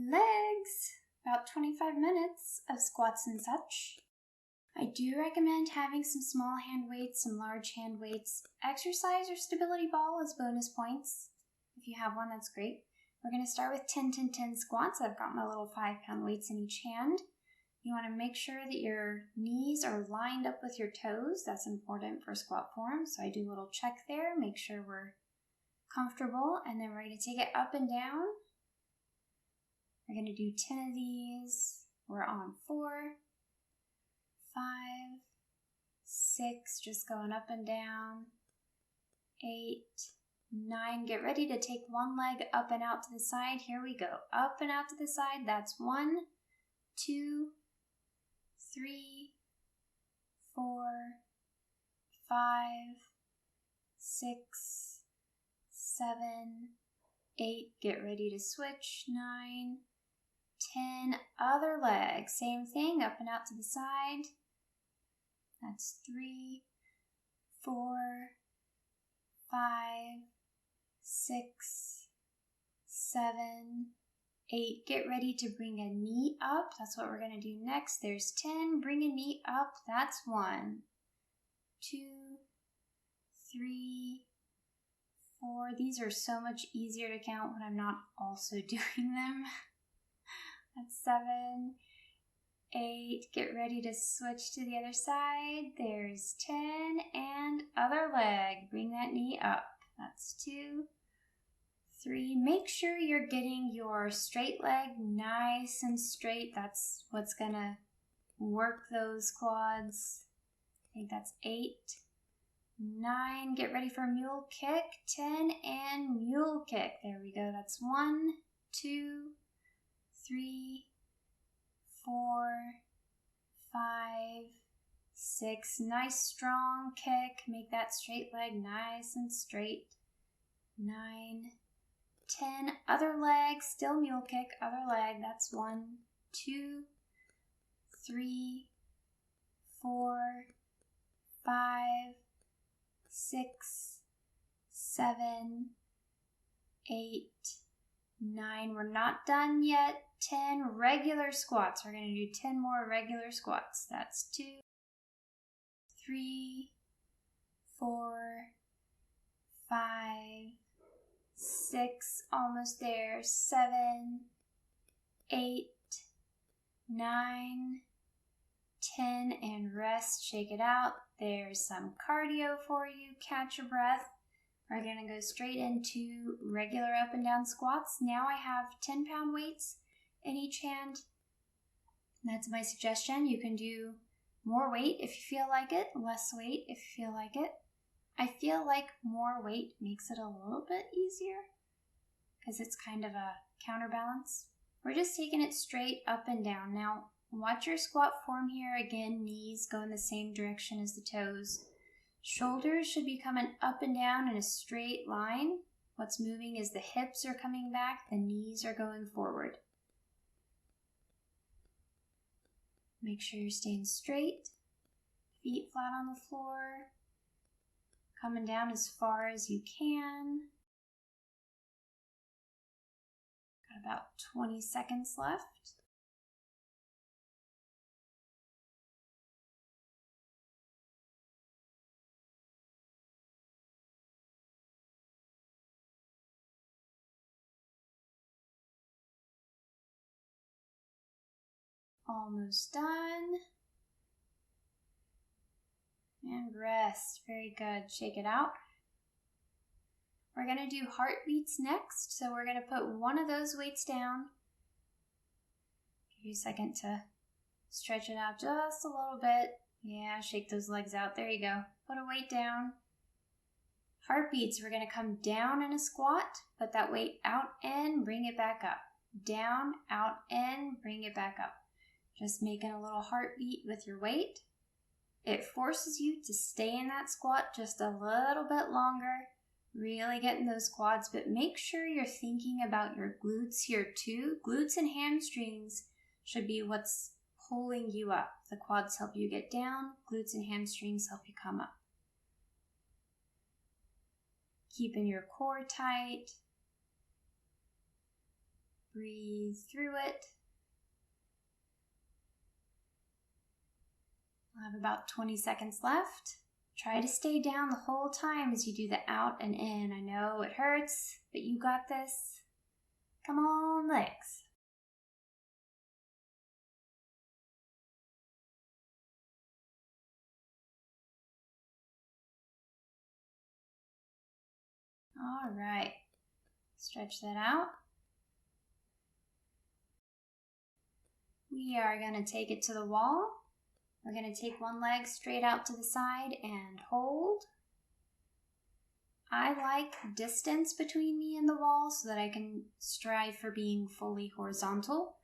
legs, about 25 minutes of squats and such. I do recommend having some small hand weights, some large hand weights. Exercise or stability ball as bonus points. If you have one, that's great. We're going to start with 10-10-10 squats. I've got my little 5-pound weights in each hand. You want to make sure that your knees are lined up with your toes. That's important for squat form. So I do a little check there, make sure we're comfortable, and then we're going to take it up and down. We're going to do 10 of these. We're on 4, 5, 6, just going up and down, 8, 9. Get ready to take one leg up and out to the side. Here we go. Up and out to the side. That's 1, 2, 3, 4, 5, 6, 7, 8. Get ready to switch. 9, 10. Other leg. Same thing. Up and out to the side. That's 3, 4, 5, 6, 7, 8. Get ready to bring a knee up. That's what we're going to do next. There's 10. Bring a knee up. That's 1, 2, 3, 4. These are so much easier to count when I'm not also doing them. That's 7, 8. Get ready to switch to the other side. There's 10. And other leg. Bring that knee up. That's 2, 3. Make sure you're getting your straight leg nice and straight. That's what's going to work those quads. I think that's 8, 9. Get ready for mule kick. 10 and mule kick. There we go. That's 1, 2, 3, 4, 5, 6. Nice strong kick. Make that straight leg nice and straight. 9, 10. Other leg. Still mule kick. Other leg. That's 1, 2, 3, 4, 5, 6, 7, 8, 9. We're not done yet. 10 regular squats. We're going to do 10 more regular squats. That's 2, 3, 4, 5, 6. Almost there. 7, 8, 9, 10. And rest. Shake it out. There's some cardio for you. Catch your breath. We're going to go straight into regular up and down squats. Now I have 10-pound weights in each hand. That's my suggestion. You can do more weight if you feel like it, less weight if you feel like it. I feel like more weight makes it a little bit easier because it's kind of a counterbalance. We're just taking it straight up and down. Now, watch your squat form here. Again, knees go in the same direction as the toes. Shoulders should be coming up and down in a straight line. What's moving is the hips are coming back, the knees are going forward. Make sure you're staying straight, feet flat on the floor, coming down as far as you can. Got about 20 seconds left. Almost done. And rest. Very good. Shake it out. We're going to do heartbeats next. So we're going to put one of those weights down. Give you a second to stretch it out just a little bit. Yeah, shake those legs out. There you go. Put a weight down. Heartbeats. We're going to come down in a squat. Put that weight out and bring it back up. Down, out, in, bring it back up. Just making a little heartbeat with your weight. It forces you to stay in that squat just a little bit longer, really getting those quads, but make sure you're thinking about your glutes here too. Glutes and hamstrings should be what's pulling you up. The quads help you get down, glutes and hamstrings help you come up. Keeping your core tight. Breathe through it. We'll have about 20 seconds left. Try to stay down the whole time as you do the out and in. I know it hurts, but you got this. Come on, legs. All right. Stretch that out. We are going to take it to the wall. We're going to take one leg straight out to the side and hold. I like distance between me and the wall so that I can strive for being fully horizontal.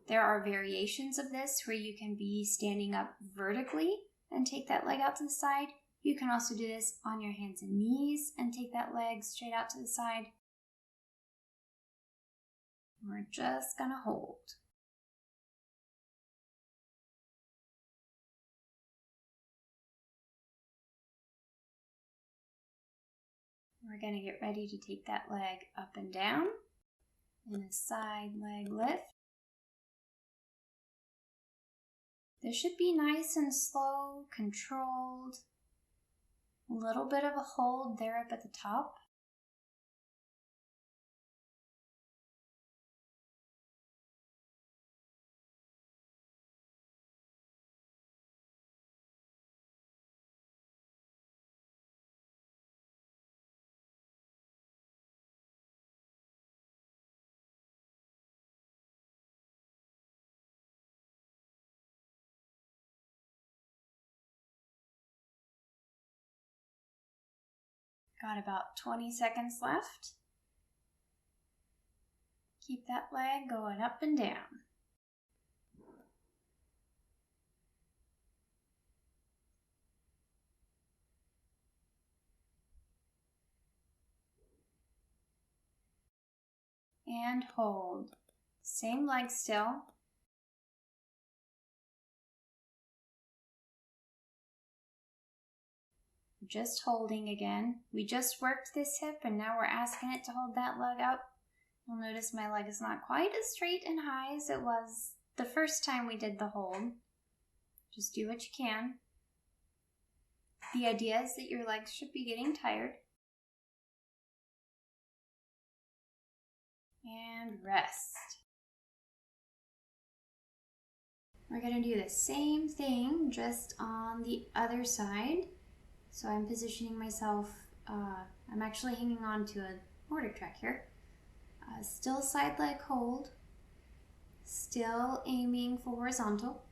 There are variations of this where you can be standing up vertically and take that leg out to the side. You can also do this on your hands and knees and take that leg straight out to the side. We're just going to hold. We're going to get ready to take that leg up and down in a side leg lift. This should be nice and slow, controlled. A little bit of a hold there up at the top. Got about 20 seconds left. Keep that leg going up and down. And hold. Same leg still. Just holding again. We just worked this hip and now we're asking it to hold that leg up. You'll notice my leg is not quite as straight and high as it was the first time we did the hold. Just do what you can. The idea is that your legs should be getting tired. And rest. We're going to do the same thing just on the other side. So I'm positioning myself, I'm actually hanging on to a mortar track here. Still side leg hold, still aiming for horizontal.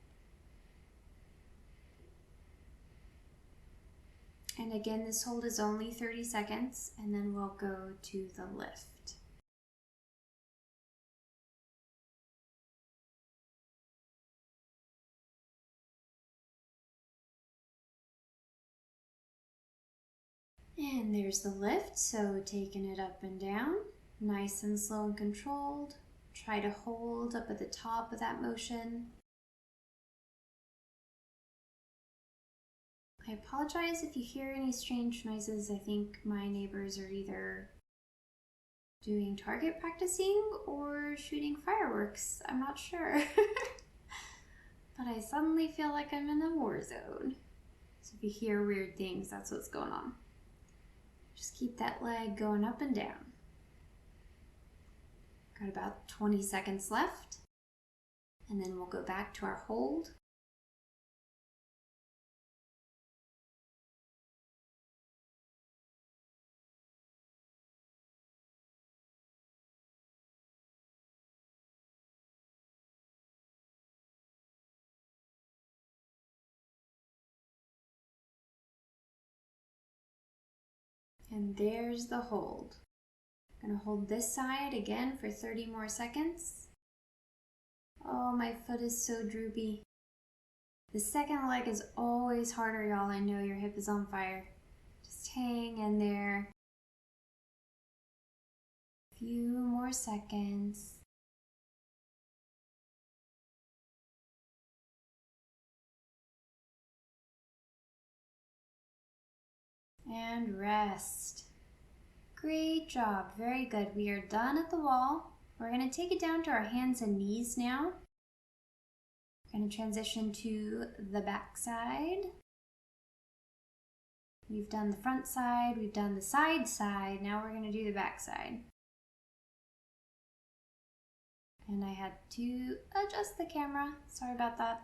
And again, this hold is only 30 seconds, and then we'll go to the lift. And there's the lift, so taking it up and down, nice and slow and controlled. Try to hold up at the top of that motion. I apologize if you hear any strange noises. I think my neighbors are either doing target practicing or shooting fireworks. I'm not sure. But I suddenly feel like I'm in a war zone. So if you hear weird things, that's what's going on. Just keep that leg going up and down. Got about 20 seconds left. And then we'll go back to our hold. And there's the hold. I'm gonna hold this side again for 30 more seconds. Oh, my foot is so droopy. The second leg is always harder, y'all. I know your hip is on fire. Just hang in there. A few more seconds. And rest. Great job, very good. We are done at the wall. We're going to take it down to our hands and knees now. We're going to transition to the back side. We've done the front side, we've done the side side, now we're going to do the back side. And I had to adjust the camera, sorry about that.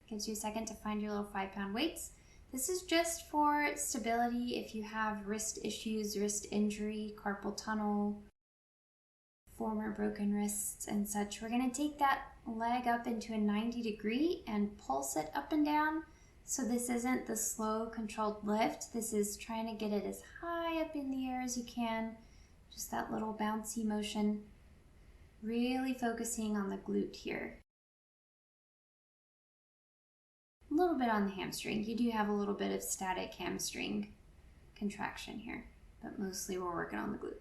Gives you a second to find your little 5-pound weights. This is just for stability if you have wrist issues, wrist injury, carpal tunnel, former broken wrists and such. We're going to take that leg up into a 90-degree and pulse it up and down. So this isn't the slow controlled lift. This is trying to get it as high up in the air as you can. Just that little bouncy motion. Really focusing on the glute here. A little bit on the hamstring. You do have a little bit of static hamstring contraction here, but mostly we're working on the glute.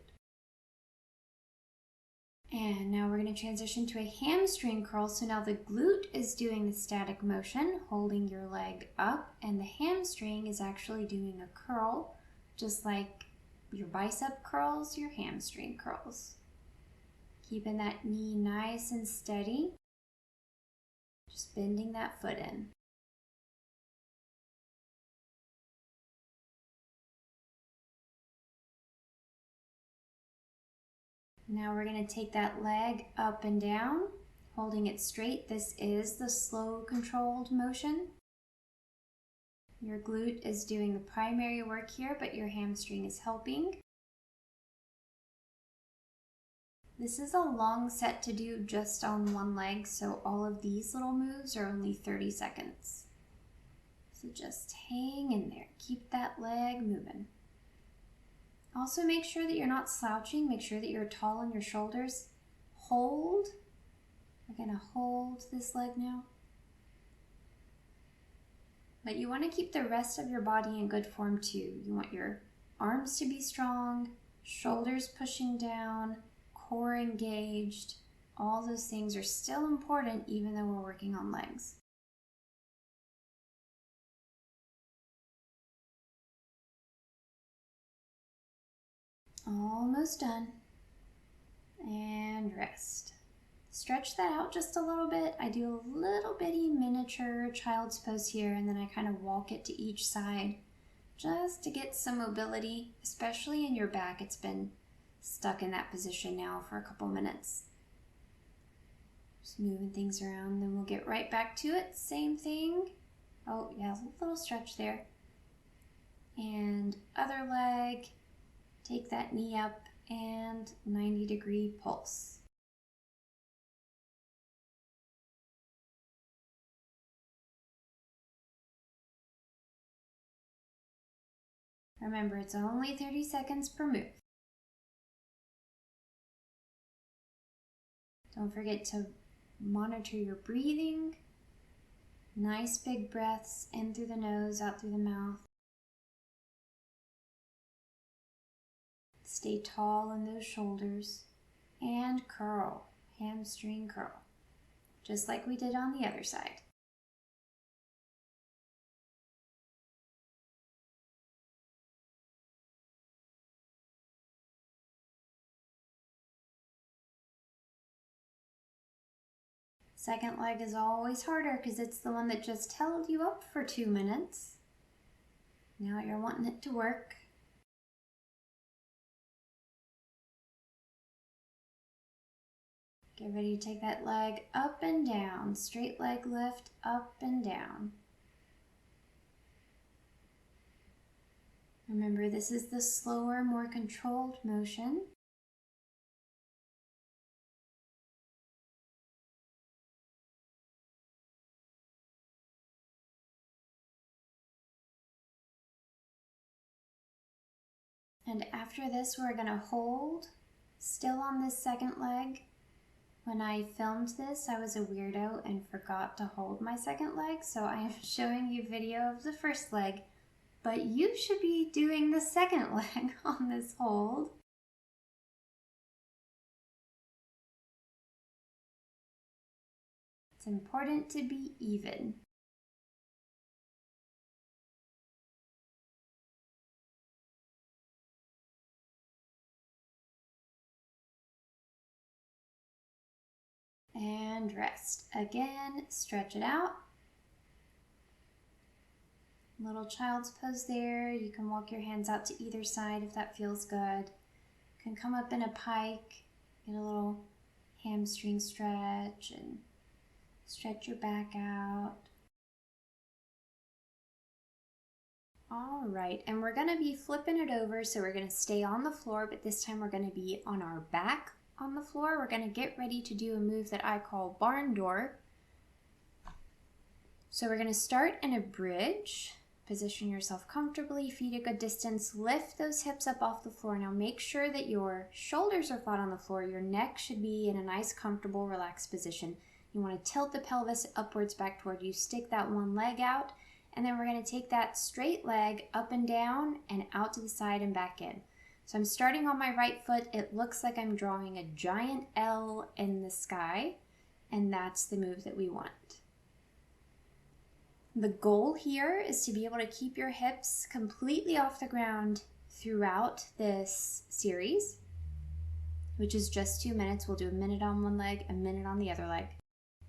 And now we're going to transition to a hamstring curl. So now the glute is doing the static motion, holding your leg up, and the hamstring is actually doing a curl, just like your bicep curls, your hamstring curls. Keeping that knee nice and steady, just bending that foot in. Now we're going to take that leg up and down, holding it straight. This is the slow controlled motion. Your glute is doing the primary work here, but your hamstring is helping. This is a long set to do just on one leg, so all of these little moves are only 30 seconds. So just hang in there. Keep that leg moving. Also make sure that you're not slouching. Make sure that you're tall on your shoulders. Hold. We're going to hold this leg now. But you want to keep the rest of your body in good form too. You want your arms to be strong, shoulders pushing down, core engaged. All those things are still important even though we're working on legs. Almost done. And rest. Stretch that out just a little bit. I do a little bitty miniature child's pose here, and then I kind of walk it to each side just to get some mobility, especially in your back. It's been stuck in that position now for a couple minutes. Just moving things around, then we'll get right back to it. Same thing. Oh yeah, a little stretch there. And other leg. Take that knee up and 90-degree pulse. Remember, it's only 30 seconds per move. Don't forget to monitor your breathing. Nice big breaths in through the nose, out through the mouth. Stay tall in those shoulders and curl, hamstring curl, just like we did on the other side. Second leg is always harder because it's the one that just held you up for 2 minutes. Now you're wanting it to work. Get ready to take that leg up and down, straight leg lift, up and down. Remember, this is the slower, more controlled motion. And after this, we're going to hold still on this second leg. When I filmed this, I was a weirdo and forgot to hold my second leg, so I am showing you video of the first leg, but you should be doing the second leg on this hold. It's important to be even. and rest. Again, stretch it out. Little child's pose there. You can walk your hands out to either side if that feels good. You can come up in a pike, get a little hamstring stretch and stretch your back out. All right, and we're gonna be flipping it over, so we're gonna stay on the floor, but this time we're gonna be on our back on the floor. We're gonna get ready to do a move that I call barn door. So we're gonna start in a bridge. Position yourself comfortably, feet a good distance, lift those hips up off the floor. Now make sure that your shoulders are flat on the floor. Your neck should be in a nice, comfortable, relaxed position. You want to tilt the pelvis upwards back toward you. Stick that one leg out, and then we're going to take that straight leg up and down and out to the side and back in. So I'm starting on my right foot. It looks like I'm drawing a giant L in the sky, and that's the move that we want. The goal here is to be able to keep your hips completely off the ground throughout this series, which is just 2 minutes. We'll do a minute on one leg, a minute on the other leg.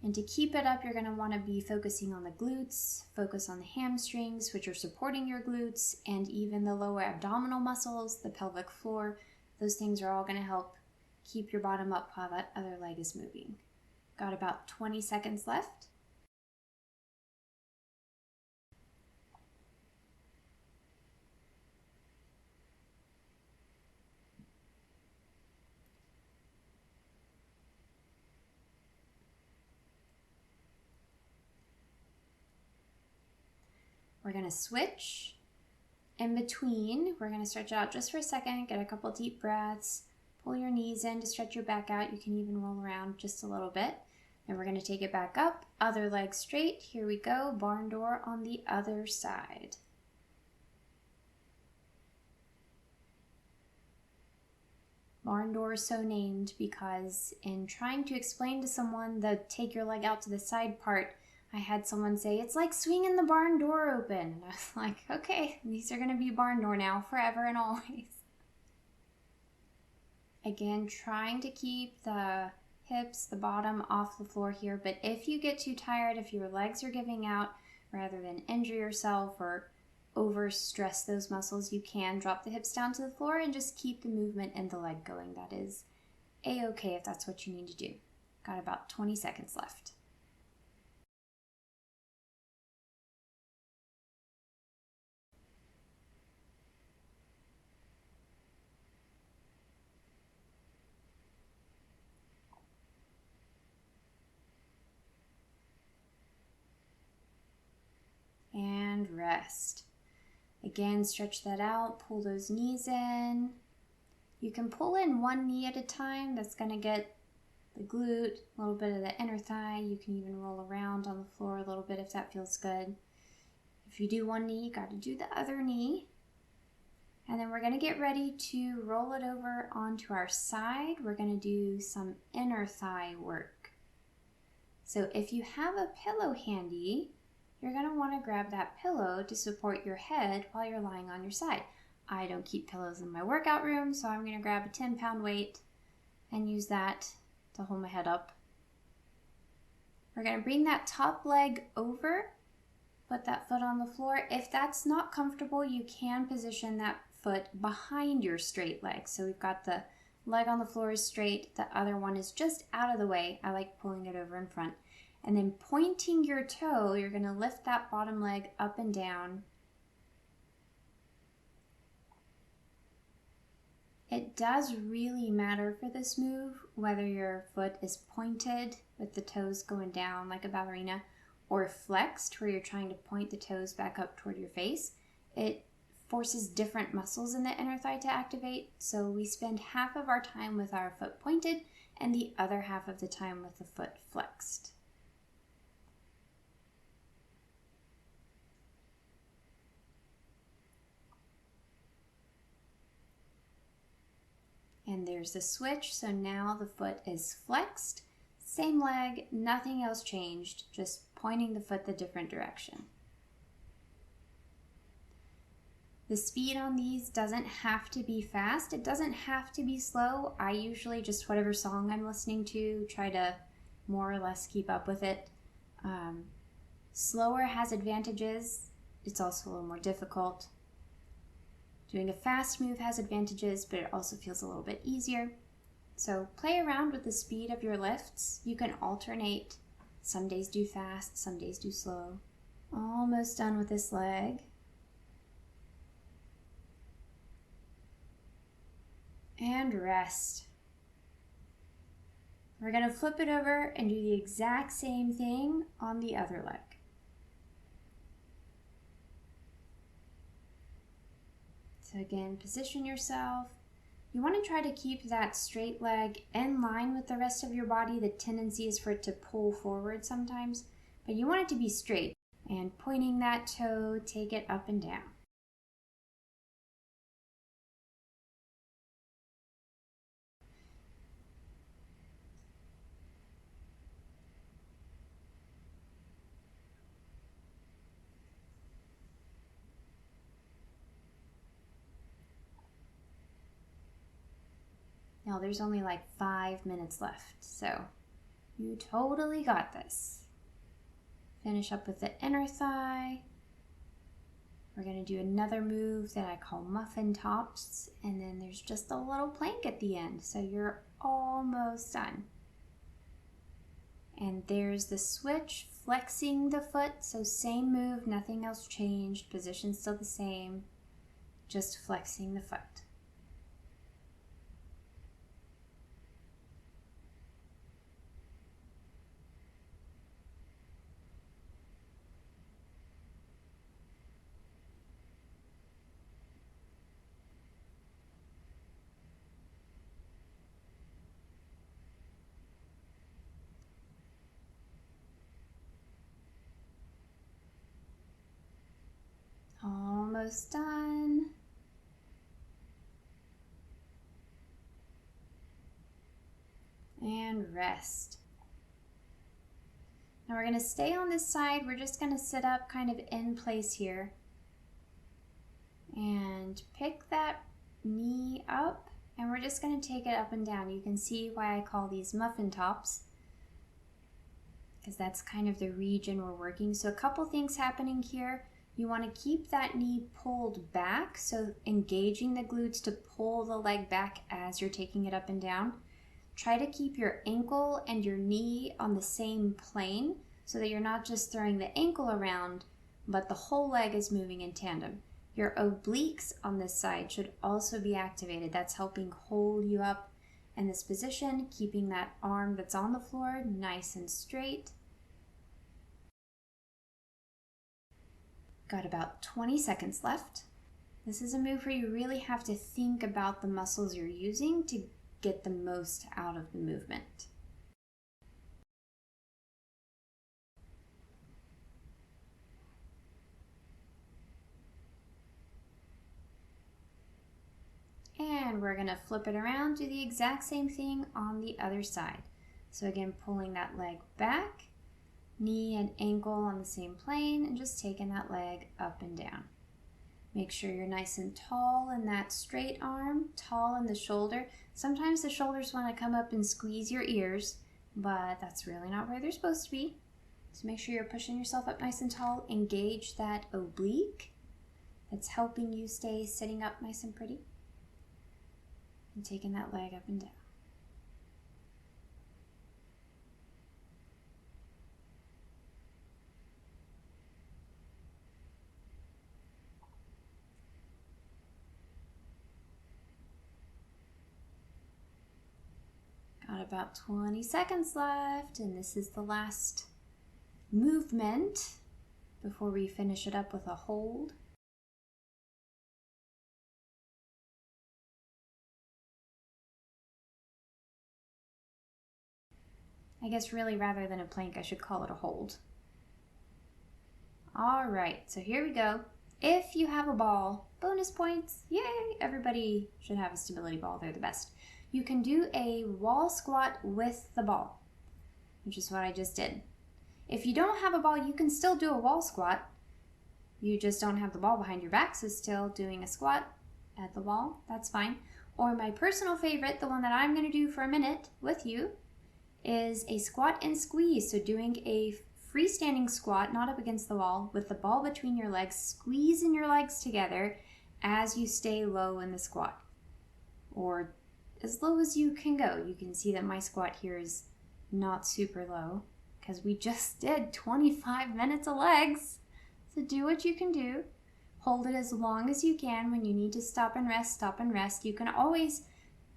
And to keep it up, you're going to want to be focusing on the glutes, focus on the hamstrings, which are supporting your glutes, and even the lower abdominal muscles, the pelvic floor. Those things are all going to help keep your bottom up while that other leg is moving. Got about 20 seconds left. We're going to switch. In between, we're going to stretch out just for a second, get a couple deep breaths, pull your knees in to stretch your back out. You can even roll around just a little bit. And we're going to take it back up, other leg straight. Here we go, barn door on the other side. Barn door is so named because in trying to explain to someone the take your leg out to the side part, I had someone say, it's like swinging the barn door open. And I was like, okay, these are going to be barn door now, forever and always. Again, trying to keep the hips, the bottom off the floor here. But if you get too tired, if your legs are giving out, rather than injure yourself or overstress those muscles, you can drop the hips down to the floor and just keep the movement in the leg going. That is a-okay if that's what you need to do. Got about 20 seconds left. And rest. Again, stretch that out, pull those knees in. You can pull in one knee at a time. That's going to get the glute, a little bit of the inner thigh. You can even roll around on the floor a little bit if that feels good. If you do one knee, you got to do the other knee. And then we're going to get ready to roll it over onto our side. We're going to do some inner thigh work. So if you have a pillow handy, you're going to want to grab that pillow to support your head while you're lying on your side. I don't keep pillows in my workout room, so I'm going to grab a 10-pound weight and use that to hold my head up. We're going to bring that top leg over, put that foot on the floor. If that's not comfortable, you can position that foot behind your straight leg. So we've got the leg on the floor is straight, the other one is just out of the way. I like pulling it over in front. And then pointing your toe, you're going to lift that bottom leg up and down. It does really matter for this move whether your foot is pointed with the toes going down like a ballerina or flexed where you're trying to point the toes back up toward your face. It forces different muscles in the inner thigh to activate, so we spend half of our time with our foot pointed and the other half of the time with the foot flexed. And there's the switch, so now the foot is flexed. Same leg, nothing else changed, just pointing the foot the different direction. The speed on these doesn't have to be fast, it doesn't have to be slow. I usually just whatever song I'm listening to, try to more or less keep up with it. Slower has advantages. It's also a little more difficult. Doing a fast move has advantages, but it also feels a little bit easier. So play around with the speed of your lifts. You can alternate. Some days do fast, some days do slow. Almost done with this leg. And rest. We're going to flip it over and do the exact same thing on the other leg. So again, position yourself. You want to try to keep that straight leg in line with the rest of your body. The tendency is for it to pull forward sometimes, but you want it to be straight. And pointing that toe, take it up and down. Now there's only like 5 minutes left, so you totally got this. Finish up with the inner thigh. We're going to do another move that I call muffin tops, and then there's just a little plank at the end, so you're almost done. And there's the switch, flexing the foot, so same move, nothing else changed, position still the same, just flexing the foot. Almost done. And rest. Now we're going to stay on this side. We're just going to sit up kind of in place here. And pick that knee up, and we're just going to take it up and down. You can see why I call these muffin tops, because that's kind of the region we're working. So a couple things happening here. You want to keep that knee pulled back, so engaging the glutes to pull the leg back as you're taking it up and down. Try to keep your ankle and your knee on the same plane so that you're not just throwing the ankle around, but the whole leg is moving in tandem. Your obliques on this side should also be activated. That's helping hold you up in this position, keeping that arm that's on the floor nice and straight. Got about 20 seconds left. This is a move where you really have to think about the muscles you're using to get the most out of the movement. And we're going to flip it around, do the exact same thing on the other side. So again, pulling that leg back, knee and ankle on the same plane, and just taking that leg up and down. Make sure you're nice and tall in that straight arm, tall in the shoulder. Sometimes the shoulders want to come up and squeeze your ears, but that's really not where they're supposed to be. So make sure you're pushing yourself up nice and tall. Engage that oblique. That's helping you stay sitting up nice and pretty. And taking that leg up and down. Got about 20 seconds left, and this is the last movement before we finish it up with a hold. I guess really rather than a plank, I should call it a hold. All right, so here we go. If you have a ball, bonus points, yay! Everybody should have a stability ball, they're the best. You can do a wall squat with the ball, which is what I just did. If you don't have a ball, you can still do a wall squat. You just don't have the ball behind your back, so still doing a squat at the wall, that's fine. Or my personal favorite, the one that I'm gonna do for a minute with you, is a squat and squeeze. So doing a freestanding squat, not up against the wall, with the ball between your legs, squeezing your legs together as you stay low in the squat, or as low as you can go. You can see that my squat here is not super low because we just did 25 minutes of legs. So do what you can do. Hold it as long as you can. When you need to stop and rest, stop and rest. You can always,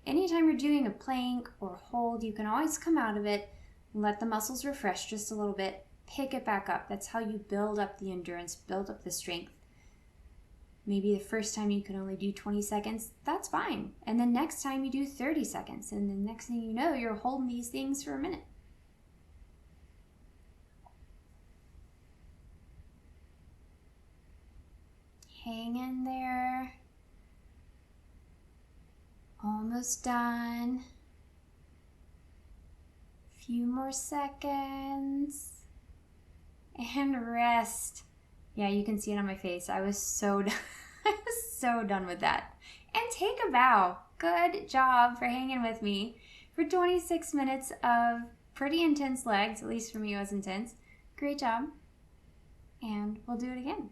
anytime you're doing a plank or hold, you can always come out of it, let the muscles refresh just a little bit, pick it back up. That's how you build up the endurance, build up the strength. Maybe the first time you can only do 20 seconds, that's fine. And then next time you do 30 seconds. And the next thing you know, you're holding these things for a minute. Hang in there. Almost done. Few more seconds. And rest. Yeah, you can see it on my face. I was so done. I was so done with that. And take a bow. Good job for hanging with me for 26 minutes of pretty intense legs. At least for me, it was intense. Great job. And we'll do it again.